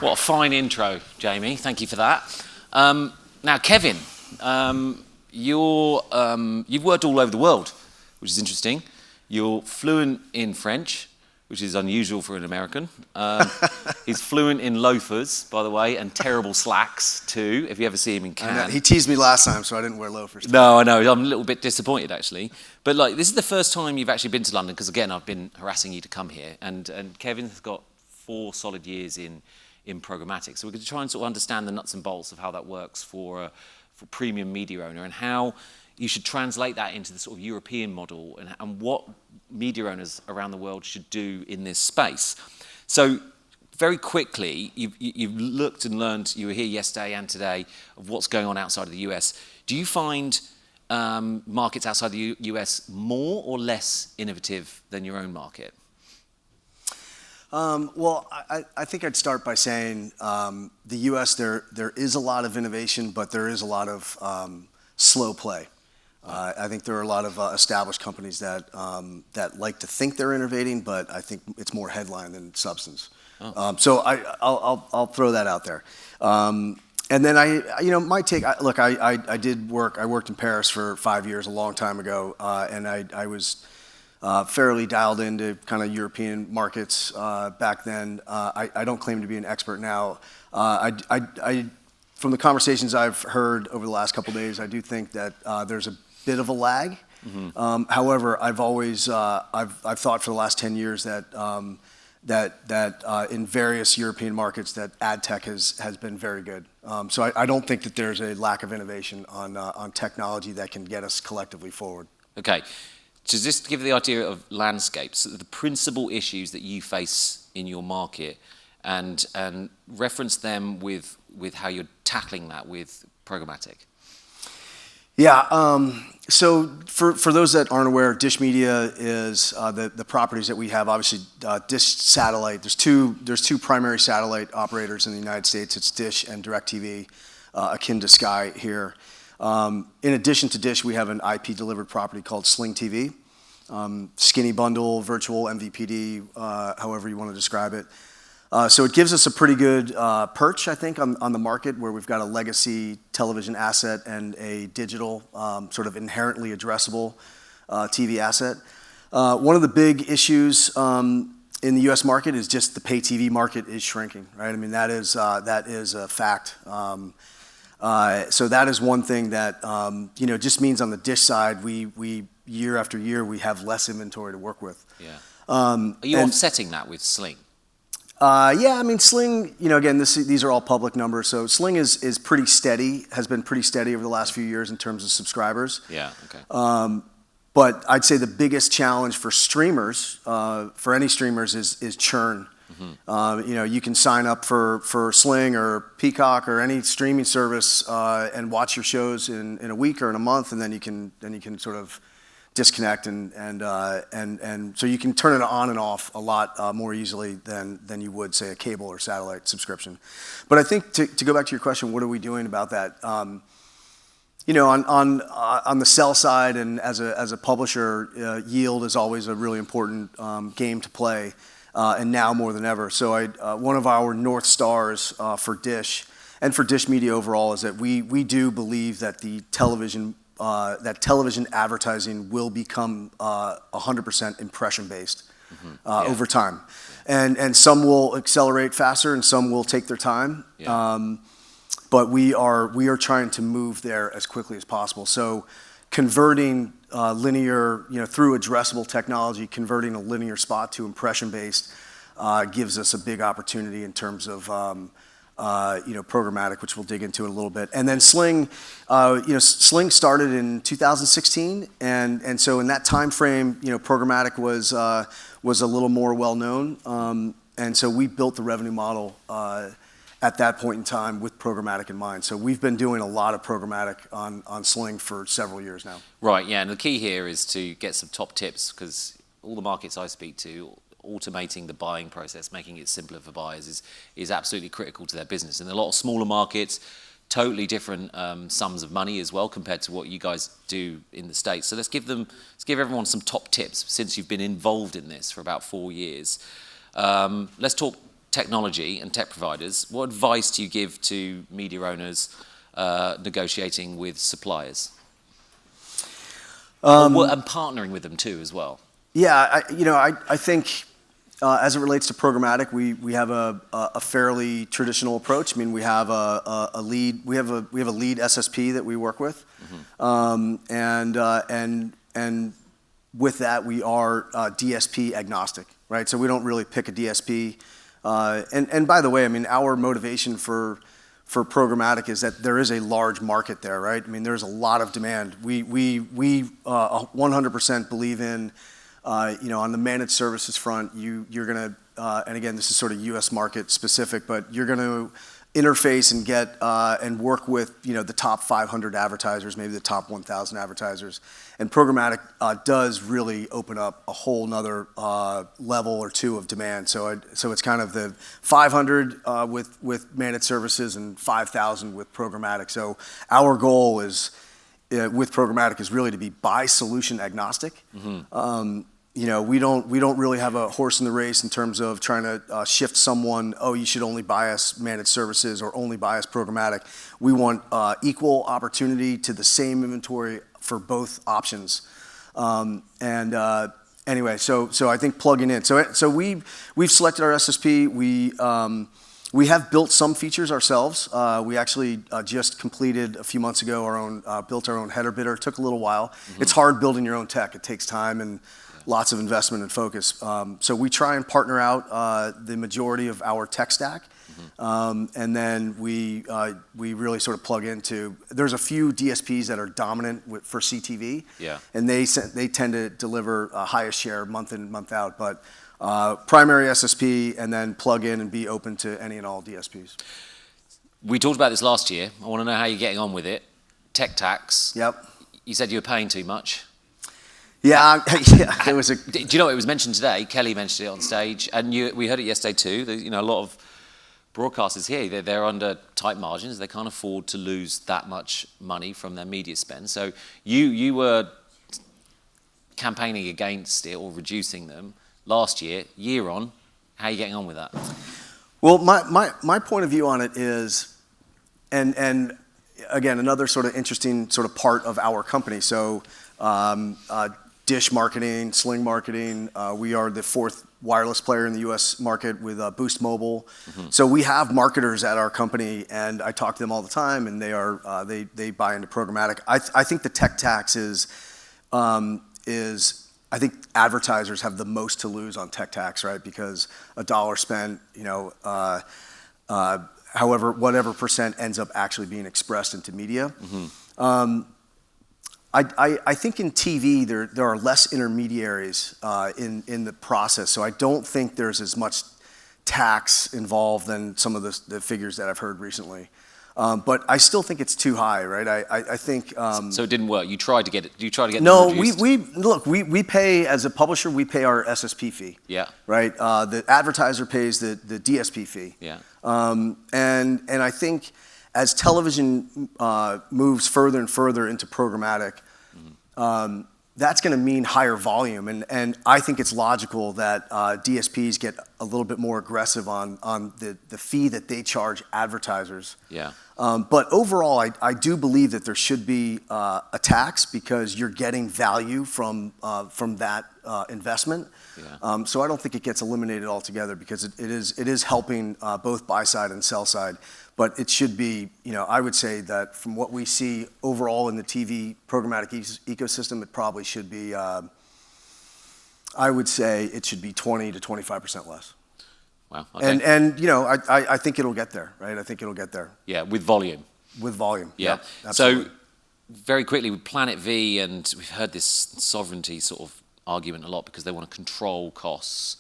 What a fine intro, Jamie. Thank you for that. Now, Kevin, you've worked all over the world, which is interesting. You're fluent in French, which is unusual for an American. He's fluent in loafers, by the way, and terrible slacks, too, if you ever see him in Cannes. He teased me last time, so I didn't wear loafers. No, I know. I'm a little bit disappointed, actually. But like, this is the first time you've actually been to London, because, again, I've been harassing you to come here. And Kevin has got 4 solid years in programmatic. So we're going to try and sort of understand the nuts and bolts of how that works for premium media owner, and how you should translate that into the sort of European model, and what media owners around the world should do in this space. So very quickly, you've looked and learned, you were here yesterday and today, of what's going on outside of the US. Do you find markets outside the US more or less innovative than your own market? Well, I think I'd start by saying the U.S., there is a lot of innovation, but there is a lot of slow play. I think there are a lot of established companies that like to think they're innovating, but I think it's more headline than substance. Oh. So I'll throw that out there. And then my take. Look, I worked in Paris for 5 years, a long time ago, and I was fairly dialed into kind of European markets back then. I don't claim to be an expert now. From the conversations I've heard over the last couple of days, I do think that there's a bit of a lag. Mm-hmm. However, I've always I've thought for the last 10 years that in various European markets that ad tech has been very good. So I don't think that there's a lack of innovation on technology that can get us collectively forward. Okay. So just to give the idea of landscapes, the principal issues that you face in your market, and reference them with how you're tackling that with programmatic. Yeah. So for those that aren't aware, Dish Media is the properties that we have. Obviously, Dish Satellite. There's two primary satellite operators in the United States. It's Dish and DirecTV, akin to Sky here. In addition to Dish, we have an IP delivered property called Sling TV, skinny bundle, virtual MVPD, however you want to describe it. So it gives us a pretty good perch, I think, on the market, where we've got a legacy television asset and a digital, sort of inherently addressable TV asset. One of the big issues in the U.S. market is just the pay TV market is shrinking, right? I mean, that is a fact. So that is one thing that just means on the Dish side, we year after year we have less inventory to work with. Yeah. Are you offsetting that with Sling? Yeah, I mean, Sling, again, these are all public numbers. So Sling is pretty steady, has been pretty steady over the last few years in terms of subscribers. Yeah, okay. But I'd say the biggest challenge for streamers, for any streamers, is churn. Mm-hmm. You can sign up for Sling or Peacock or any streaming service and watch your shows in a week or in a month, and then you can sort of disconnect and so you can turn it on and off a lot more easily than you would, say, a cable or satellite subscription. But I think to go back to your question, what are we doing about that? On the sell side and as a publisher, yield is always a really important game to play, and now more than ever. So one of our North Stars for Dish and for Dish Media overall is that we do believe that television advertising will become 100% impression-based over time. And some will accelerate faster and some will take their time. Yeah. But we are trying to move there as quickly as possible. So converting linear, through addressable technology, converting a linear spot to impression-based gives us a big opportunity in terms of programmatic, which we'll dig into in a little bit. And then Sling, Sling started in 2016, and so in that time frame, programmatic was a little more well known, and so we built the revenue model at that point in time with programmatic in mind. So we've been doing a lot of programmatic on Sling for several years now. Right, yeah, and the key here is to get some top tips, because all the markets I speak to, automating the buying process, making it simpler for buyers is absolutely critical to their business. And a lot of smaller markets, totally different sums of money as well compared to what you guys do in the States. So let's give everyone some top tips since you've been involved in this for about 4 years. Let's talk technology and tech providers, what advice do you give to media owners negotiating with suppliers? And partnering with them too as well. Yeah, I think as it relates to programmatic, we have a fairly traditional approach. I mean, we have a lead SSP that we work with, and with that we are DSP agnostic, right? So we don't really pick a DSP. And by the way, I mean, our motivation for programmatic is that there is a large market there, right? I mean, there's a lot of demand. We 100% believe in, on the managed services front, you're going to, and again, this is sort of U.S. market specific, but you're going to interface and get and work with the top 500 advertisers, maybe the top 1,000 advertisers, and programmatic does really open up a whole nother level or two of demand. So it's kind of the 500 with managed services and 5,000 with programmatic. So our goal is with programmatic is really to be by solution agnostic. We don't really have a horse in the race in terms of trying to shift someone, oh, you should only buy us managed services or only buy us programmatic. We want equal opportunity to the same inventory for both options. Anyway, so I think plugging in. So we've selected our SSP. We have built some features ourselves. We actually just completed a few months ago built our own header bidder. It took a little while. It's hard building your own tech. It takes time and lots of investment and focus. So we try and partner out the majority of our tech stack, and then we really sort of plug into. There's a few DSPs that are dominant for CTV, and they tend to deliver a highest share month in month out. But primary SSP, and then plug in and be open to any and all DSPs. We talked about this last year. I want to know how you're getting on with it. Tech tax. Yep. You said you were paying too much. Yeah, there was a. Do you know it was mentioned today? Kelly mentioned it on stage, and we heard it yesterday too. A lot of broadcasters here, they're under tight margins. They can't afford to lose that much money from their media spend. So you were campaigning against it or reducing them last year. Year on, how are you getting on with that? Well, my point of view on it is, and again, another sort of interesting sort of part of our company. So. Dish marketing, Sling marketing. We are the fourth wireless player in the U.S. market with Boost Mobile. So we have marketers at our company, and I talk to them all the time, and they buy into programmatic. I think the tech tax is I think advertisers have the most to lose on tech tax, right? Because a dollar spent, whatever percent ends up actually being expressed into media. I think in TV there are less intermediaries in the process, so I don't think there's as much tax involved than some of the figures that I've heard recently. But I still think it's too high, right? I think. So it didn't work. You tried to get it. You tried to get. No, we pay as a publisher. We pay our SSP fee. Yeah. Right. The advertiser pays the DSP fee. Yeah. And I think as television moves further and further into programmatic, that's going to mean higher volume, and I think it's logical that DSPs get a little bit more aggressive on the fee that they charge advertisers. Yeah. But overall, I do believe that there should be a tax because you're getting value from that investment. Yeah. So I don't think it gets eliminated altogether because it is helping both buy side and sell side. But it should be, I would say that from what we see overall in the TV programmatic ecosystem, it probably should be, I would say it should be 20 to 25% less. Wow. Okay. And I think it'll get there, right? I think it'll get there. Yeah, with volume. With volume. Yeah. Yep, absolutely. So very quickly with Planet V, and we've heard this sovereignty sort of argument a lot because they want to control costs.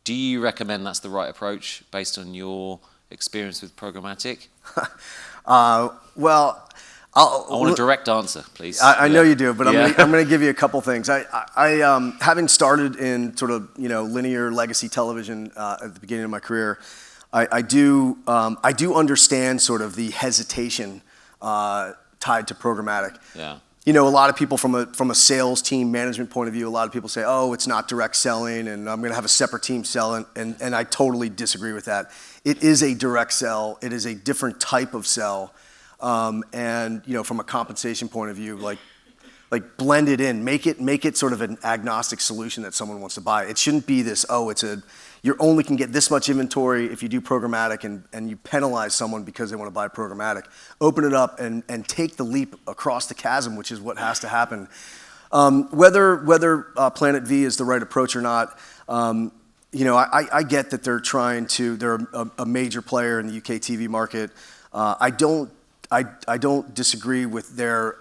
Do you recommend that's the right approach based on your experience with programmatic? Well, I want a direct answer, please. I know you do, but I'm going to give you a couple things. I having started in sort of linear legacy television at the beginning of my career, I do understand sort of the hesitation tied to programmatic. Yeah. you know, a lot of people from a sales team management point of view, a lot of people say, oh, it's not direct selling, and I'm going to have a separate team selling, and I totally disagree with that. It is a direct sell. It is a different type of sell, and you know, from a compensation point of view, like blend it in, make it sort of an agnostic solution that someone wants to buy. It shouldn't be this, oh, you only can get this much inventory if you do programmatic, and you penalize someone because they want to buy programmatic. Open it up and take the leap across the chasm, which is what has to happen. Whether Planet V is the right approach or not, you know, I get that they're a major player in the UK TV market. I don't disagree with their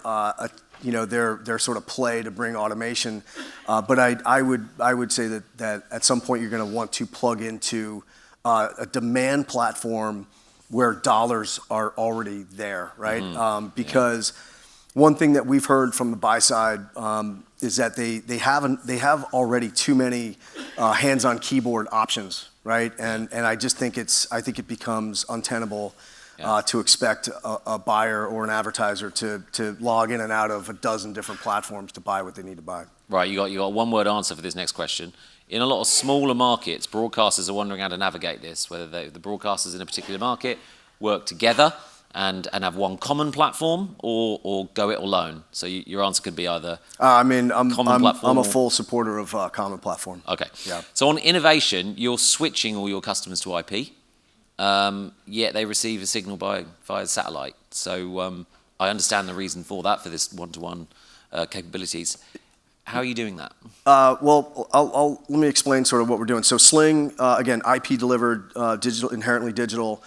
you know, their sort of play to bring automation, but I would say that at some point you're going to want to plug into a demand platform where dollars are already there, right? Because one thing that we've heard from the buy side is that they have already too many hands-on keyboard options, right? And I just think it becomes untenable. To expect a buyer or an advertiser to log in and out of a dozen different platforms to buy what they need to buy. Right, you got one word answer for this next question. In a lot of smaller markets, broadcasters are wondering how to navigate this, whether the broadcasters in a particular market work together and have one common platform or go it alone. So your answer could be either common platform. I'm a full supporter of common platform. Okay. Yeah. So on innovation, you're switching all your customers to IP. Yet they receive a signal via satellite. So I understand the reason for that, for this one-to-one capabilities. How are you doing that? Well, let me explain sort of what we're doing. So Sling, again, IP delivered, digital, inherently digital.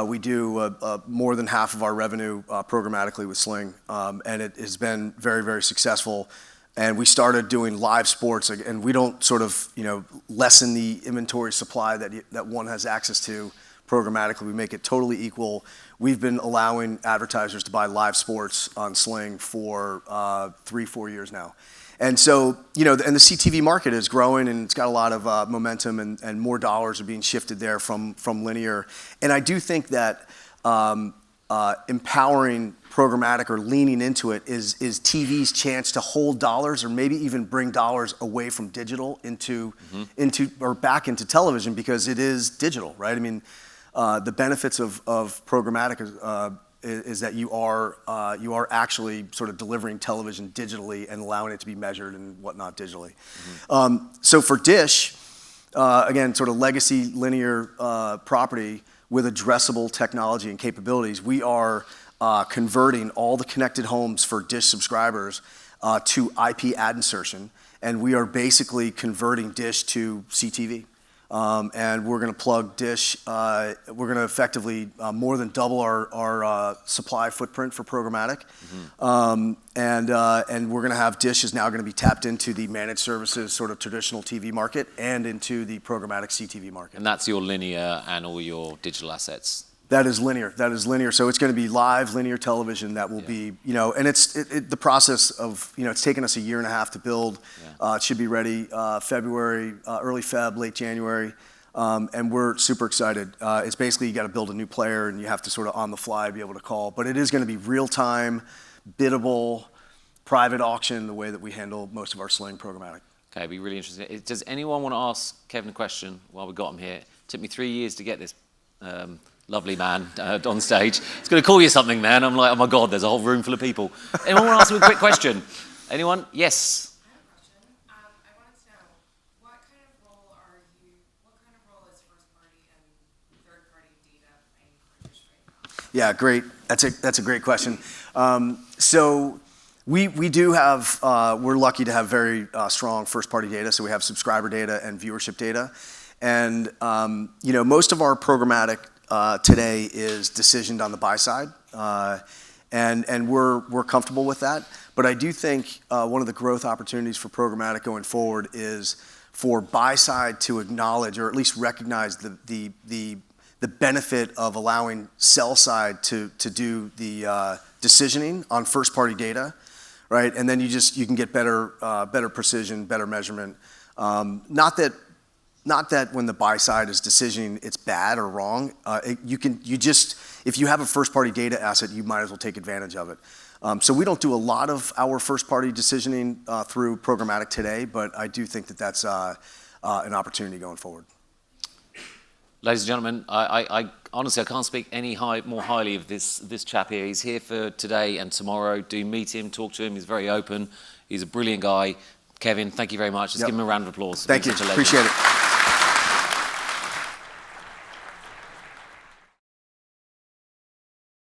We do more than half of our revenue programmatically with Sling, and it has been very, very successful. And we started doing live sports, and we don't sort of, you know, lessen the inventory supply that one has access to programmatically. We make it totally equal. We've been allowing advertisers to buy live sports on Sling for 3-4 years now. And so, you know, and the CTV market is growing, and it's got a lot of momentum, and more dollars are being shifted there from linear. And I do think that empowering programmatic or leaning into it is TV's chance to hold dollars or maybe even bring dollars away from digital into or back into television, because it is digital, right? I mean, the benefits of programmatic is that you are actually sort of delivering television digitally and allowing it to be measured and whatnot digitally. So for Dish, again, sort of legacy linear property with addressable technology and capabilities, we are converting all the connected homes for Dish subscribers to IP ad insertion, and we are basically converting Dish to CTV. And we're going to plug Dish. We're going to effectively more than double our supply footprint for programmatic, and we're going to have Dish is now going to be tapped into the managed services sort of traditional TV market and into the programmatic CTV market. And that's your linear and all your digital assets. That is linear. That is linear. So it's going to be live linear television that will be, you know, and it's the process of, you know, it's taken us 1.5 years to build. It should be ready February, early Feb, late January, and we're super excited. It's basically you got to build a new player, and you have to sort of on the fly be able to call. But it is going to be real time, biddable, private auction, the way that we handle most of our Sling programmatic. Okay, it'd be really interesting. Does anyone want to ask Kevin a question while we got him here? It took me 3 years to get this. Lovely man on stage. It's going to call you something, man. I'm like, oh my God, there's a whole room full of people. Anyone want to ask me a quick question? Anyone? Yes. I have a question. I wanted to know, what kind of role is first party and third party data playing for Dish right now? Yeah, great. That's a great question. So we do have, we're lucky to have very strong first party data. So we have subscriber data and viewership data. And, you know, most of our programmatic today is decisioned on the buy side, and we're comfortable with that. But I do think one of the growth opportunities for programmatic going forward is for buy side to acknowledge or at least recognize the benefit of allowing sell side to do the decisioning on first party data, right? And then you can get better precision, better measurement. Not that when the buy side is decisioning it's bad or wrong. If you have a first party data asset, you might as well take advantage of it. So we don't do a lot of our first-party decisioning through programmatic today, but I do think that that's an opportunity going forward. Ladies and gentlemen, I honestly, I can't speak any more highly of this chap here. He's here for today and tomorrow. Do meet him, talk to him. He's very open. He's a brilliant guy. Kevin, thank you very much. Let's give him a round of applause. Thank you. Appreciate it.